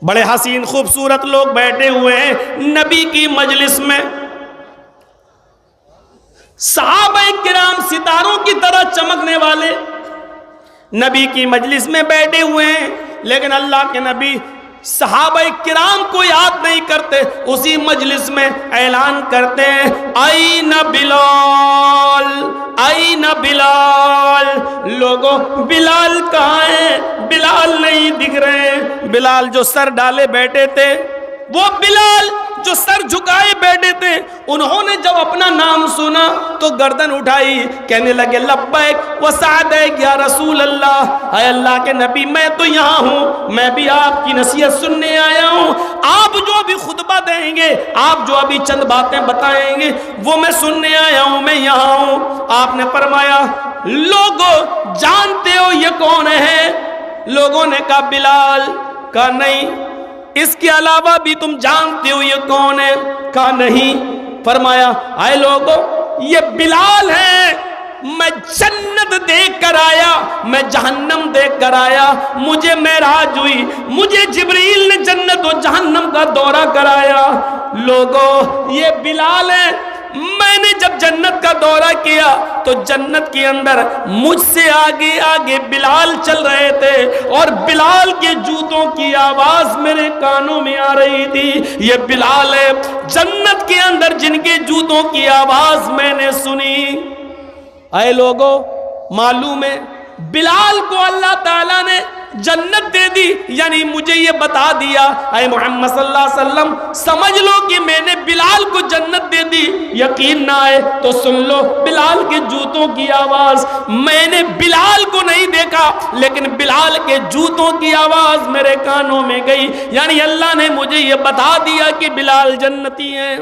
بڑے حسین خوبصورت لوگ بیٹھے ہوئے ہیں نبی کی مجلس میں، صحابہ کرام ستاروں کی طرح چمکنے والے نبی کی مجلس میں بیٹھے ہوئے ہیں، لیکن اللہ کے نبی صحابہ کرام کو یاد نہیں کرتے، اسی مجلس میں اعلان کرتے ہیں آئین بلال، آئین بلال، لوگوں بلال کہاں ہیں؟ بلال نہیں دکھ رہے۔ بلال جو سر ڈالے بیٹھے تھے، وہ بلال جو سر جھکائے بیٹھے تھے، انہوں نے جب اپنا نام سنا تو گردن اٹھائی، کہنے لگے لبیک و سعدیک یا رسول اللہ، اے اللہ کے نبی میں تو یہاں ہوں، میں بھی آپ کی نصیحت سننے آیا ہوں، آپ جو ابھی خطبہ دیں گے، آپ جو ابھی چند باتیں بتائیں گے وہ میں سننے آیا ہوں، میں یہاں ہوں۔ آپ نے فرمایا لوگوں جانتے ہو یہ کون ہے؟ لوگوں نے کہا بلال۔ کہا نہیں، اس کے علاوہ بھی تم جانتے ہو یہ کون ہے؟ کہا نہیں۔ فرمایا اے لوگو یہ بلال ہے، میں جنت دیکھ کر آیا، میں جہنم دیکھ کر آیا، مجھے معراج ہوئی، مجھے جبریل نے جنت و جہنم کا دورہ کرایا۔ لوگو یہ بلال ہے، میں نے جب جنت کا دورہ کیا تو جنت کے اندر مجھ سے آگے آگے بلال چل رہے تھے، اور بلال کے جوتوں کی آواز میرے کانوں میں آ رہی تھی۔ یہ بلال ہے جنت کے اندر جن کے جوتوں کی آواز میں نے سنی۔ اے لوگو معلوم ہے بلال کو اللہ تعالیٰ نے جنت دے دی، یعنی مجھے یہ بتا دیا اے محمد صلی اللہ علیہ وسلم سمجھ لو کہ میں نے بلال کو جنت دے دی۔ یقین نہ آئے تو سن لو بلال کے جوتوں کی آواز، میں نے بلال کو نہیں دیکھا لیکن بلال کے جوتوں کی آواز میرے کانوں میں گئی، یعنی اللہ نے مجھے یہ بتا دیا کہ بلال جنتی ہیں۔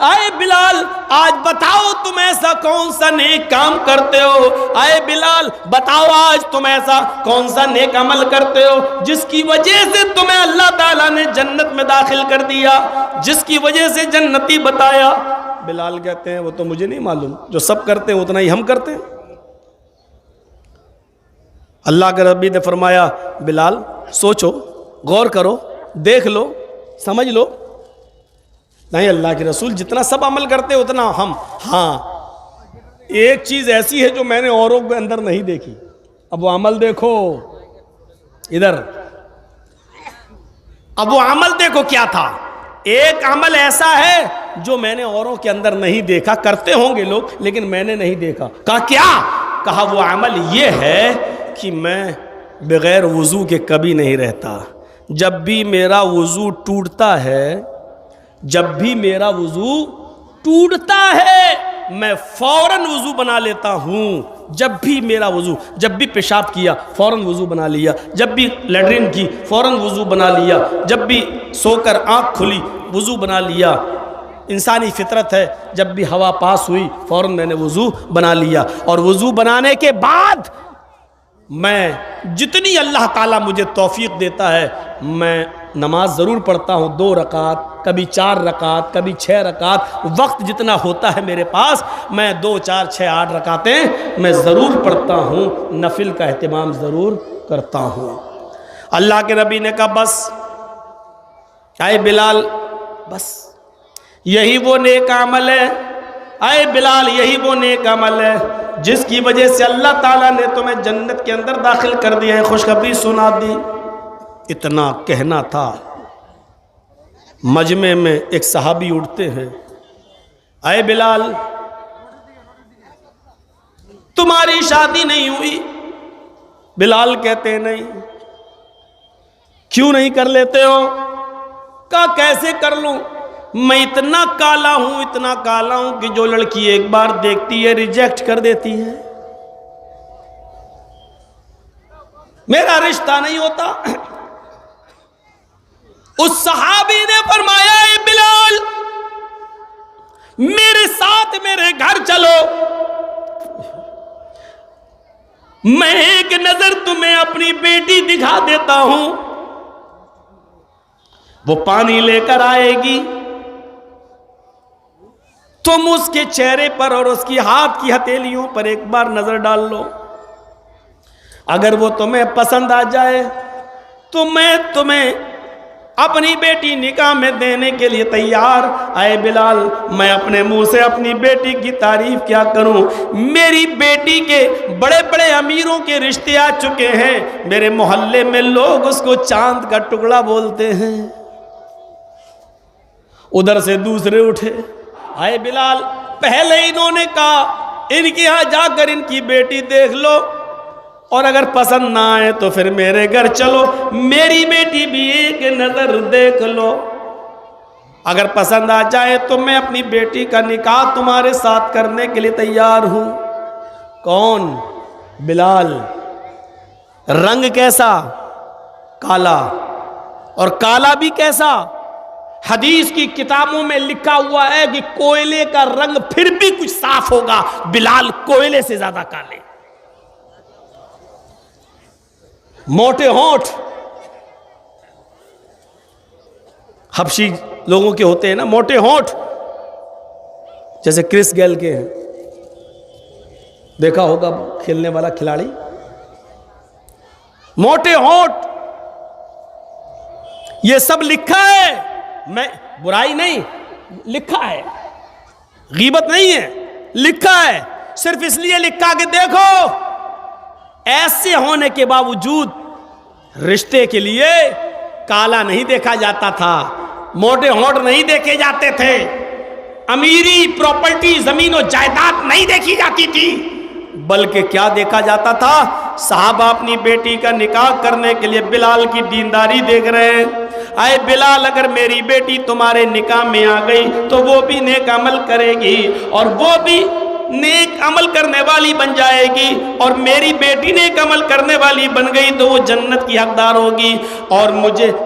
اے بلال آج بتاؤ تم ایسا کون سا نیک کام کرتے ہو؟ اے بلال بتاؤ آج تم ایسا کون سا نیک عمل کرتے ہو جس کی وجہ سے تمہیں اللہ تعالیٰ نے جنت میں داخل کر دیا، جس کی وجہ سے جنتی بتایا؟ بلال کہتے ہیں وہ تو مجھے نہیں معلوم، جو سب کرتے ہیں اتنا ہی ہم کرتے ہیں۔ اللہ کے ربی نے فرمایا بلال سوچو، غور کرو، دیکھ لو، سمجھ لو۔ نہیں اللہ کے رسول جتنا سب عمل کرتے اتنا ہم، ہاں ایک چیز ایسی ہے جو میں نے اوروں کے اندر نہیں دیکھی۔ اب وہ عمل دیکھو ادھر، اب وہ عمل دیکھو کیا تھا۔ ایک عمل ایسا ہے جو میں نے اوروں کے اندر نہیں دیکھا، کرتے ہوں گے لوگ لیکن میں نے نہیں دیکھا۔ کہا کیا؟ کہا وہ عمل یہ ہے کہ میں بغیر وضو کے کبھی نہیں رہتا، جب بھی میرا وضو ٹوٹتا ہے، جب بھی میرا وضو ٹوٹتا ہے میں فوراً وضو بنا لیتا ہوں۔ جب بھی میرا وضو، جب بھی پیشاب کیا فوراً وضو بنا لیا، جب بھی لیٹرین کی فوراً وضو بنا لیا، جب بھی سو کر آنکھ کھلی وضو بنا لیا۔ انسانی فطرت ہے، جب بھی ہوا پاس ہوئی فوراً میں نے وضو بنا لیا، اور وضو بنانے کے بعد میں جتنی اللہ تعالیٰ مجھے توفیق دیتا ہے میں نماز ضرور پڑھتا ہوں، 2 رکعت، کبھی 4 رکعت، کبھی 6 رکعت، وقت جتنا ہوتا ہے میرے پاس میں 2 4 6 8 رکعتیں میں ضرور پڑھتا ہوں، نفل کا اہتمام ضرور کرتا ہوں۔ اللہ کے نبی نے کہا بس اے بلال، بس یہی وہ نیک عمل ہے، اے بلال یہی وہ نیک عمل ہے جس کی وجہ سے اللہ تعالیٰ نے تمہیں جنت کے اندر داخل کر دیا ہے، خوشخبری سنا دی۔ اتنا کہنا تھا، مجمع میں ایک صحابی اٹھتے ہیں، اے بلال تمہاری شادی نہیں ہوئی؟ بلال کہتے ہیں نہیں۔ کیوں نہیں کر لیتے ہو؟ کہا کیسے کر لوں، میں اتنا کالا ہوں، اتنا کالا ہوں کہ جو لڑکی ایک بار دیکھتی ہے ریجیکٹ کر دیتی ہے، میرا رشتہ نہیں ہوتا۔ اس صحابی نے فرمایا اے بلال میرے ساتھ میرے گھر چلو، میں ایک نظر تمہیں اپنی بیٹی دکھا دیتا ہوں۔ وہ پانی لے کر آئے گی، تم اس کے چہرے پر اور اس کی ہاتھ کی ہتھیلیوں پر ایک بار نظر ڈال لو، اگر وہ تمہیں پسند آ جائے تو میں تمہیں اپنی بیٹی نکاح میں دینے کے لیے تیار. اے بلال میں اپنے منہ سے اپنی بیٹی کی تعریف کیا کروں. میری بیٹی کے بڑے بڑے امیروں کے رشتے آ چکے ہیں. میرے محلے میں لوگ اس کو چاند کا ٹکڑا بولتے ہیں. ادھر سے دوسرے اٹھے. اے بلال پہلے انہوں نے کہا ان کے ہاں جا کر ان کی بیٹی دیکھ لو, اور اگر پسند نہ آئے تو پھر میرے گھر چلو, میری بیٹی بھی ایک نظر دیکھ لو. اگر پسند آ جائے تو میں اپنی بیٹی کا نکاح تمہارے ساتھ کرنے کے لیے تیار ہوں. کون؟ بلال. رنگ کیسا؟ کالا. اور کالا بھی کیسا؟ حدیث کی کتابوں میں لکھا ہوا ہے کہ کوئلے کا رنگ پھر بھی کچھ صاف ہوگا, بلال کوئلے سے زیادہ کالے. موٹے ہونٹ حبشی لوگوں کے ہوتے ہیں نا, موٹے ہونٹ, جیسے کرس گیل کے ہیں, دیکھا ہوگا کھیلنے والا کھلاڑی, موٹے ہونٹ. یہ سب لکھا ہے, میں برائی نہیں, لکھا ہے, غیبت نہیں ہے, لکھا ہے. صرف اس لیے لکھا کہ دیکھو ایسے ہونے کے باوجود رشتے کے لیے کالا نہیں دیکھا جاتا تھا, موٹے ہونٹ نہیں دیکھے جاتے تھے, امیری پراپرٹی زمین و جائیداد نہیں دیکھی جاتی تھی, بلکہ کیا دیکھا جاتا تھا؟ صحابہ اپنی بیٹی کا نکاح کرنے کے لیے بلال کی دینداری دیکھ رہے ہیں. اے بلال اگر میری بیٹی تمہارے نکاح میں آ گئی تو وہ بھی نیک عمل کرے گی, اور وہ بھی نیک عمل کرنے والی بن جائے گی, اور میری بیٹی نیک عمل کرنے والی بن گئی تو وہ جنت کی حقدار ہوگی, اور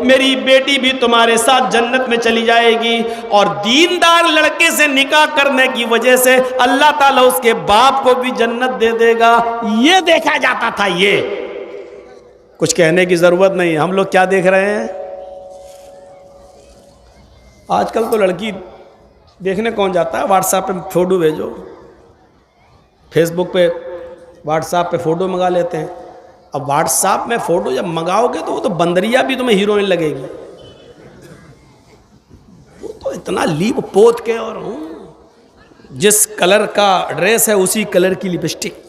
میری بیٹی بھی تمہارے ساتھ جنت میں چلی جائے گی. اور دیندار لڑکے سے نکاح کرنے کی وجہ سے اللہ تعالیٰ اس کے باپ کو بھی جنت دے دے گا. یہ دیکھا جاتا تھا. یہ کچھ کہنے کی ضرورت نہیں. ہم لوگ کیا دیکھ رہے ہیں آج کل؟ تو لڑکی دیکھنے کون جاتا ہے؟ واٹس ایپ پہ فوٹو بھیجو, فیس بک پہ واٹس ایپ پہ فوٹو منگا لیتے ہیں. اب واٹس ایپ میں فوٹو جب منگاؤ گے تو وہ تو بندریا بھی تمہیں ہیروئن لگے گی. وہ تو اتنا لیپ پوت کے, اور جس کلر کا ڈریس ہے اسی کلر کی لپسٹک,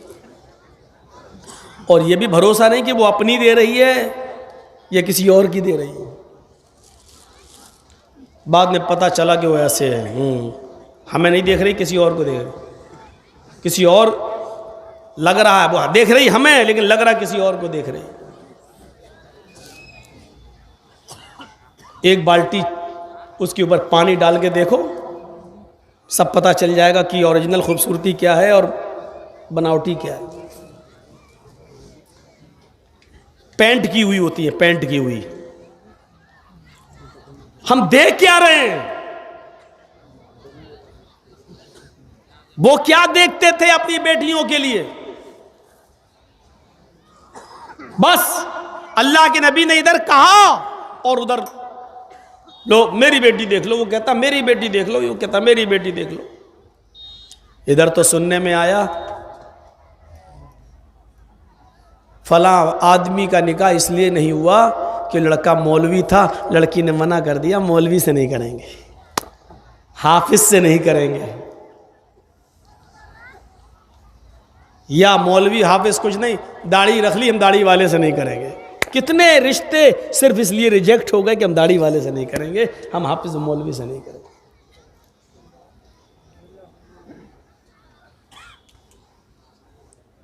اور یہ بھی بھروسہ نہیں کہ وہ اپنی دے رہی ہے یا کسی اور کی دے رہی ہے. بعد میں پتہ چلا کہ وہ ایسے ہے, ہمیں نہیں دیکھ رہی, کسی اور کو دیکھ رہی, کسی اور لگ رہا ہے, وہ دیکھ رہی ہمیں لیکن لگ رہا کسی اور کو دیکھ رہی. ایک بالٹی اس کے اوپر پانی ڈال کے دیکھو, سب پتہ چل جائے گا کہ اوریجنل خوبصورتی کیا ہے اور بناوٹی کیا ہے. پینٹ کی ہوئی ہوتی ہے, پینٹ کی ہوئی. ہم دیکھ کیا رہے ہیں؟ وہ کیا دیکھتے تھے اپنی بیٹیوں کے لیے؟ بس اللہ کے نبی نے ادھر کہا اور ادھر لو میری بیٹی دیکھ لو, وہ کہتا میری بیٹی دیکھ لو, وہ کہتا میری بیٹی دیکھ لو. ادھر تو سننے میں آیا فلاں آدمی کا نکاح اس لیے نہیں ہوا کہ لڑکا مولوی تھا, لڑکی نے منع کر دیا, مولوی سے نہیں کریں گے, حافظ سے نہیں کریں گے, یا مولوی حافظ کچھ نہیں, داڑھی رکھ لی ہم داڑھی والے سے نہیں کریں گے. کتنے رشتے صرف اس لیے ریجیکٹ ہو گئے کہ ہم داڑھی والے سے نہیں کریں گے, ہم حافظ و مولوی سے نہیں کریں گے.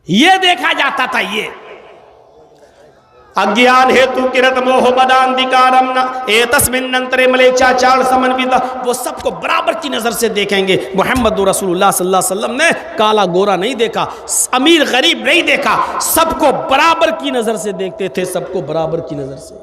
یہ دیکھا جاتا تھا. یہ اگیان ہیتو کرت موہ بدان دکارم نہ اے تسمن ننترے ملے چاچاڑ سمن بیتا, وہ سب کو برابر کی نظر سے دیکھیں گے. محمد رسول اللہ صلی اللہ علیہ وسلم نے کالا گورا نہیں دیکھا, امیر غریب نہیں دیکھا, سب کو برابر کی نظر سے دیکھتے تھے, سب کو برابر کی نظر سے.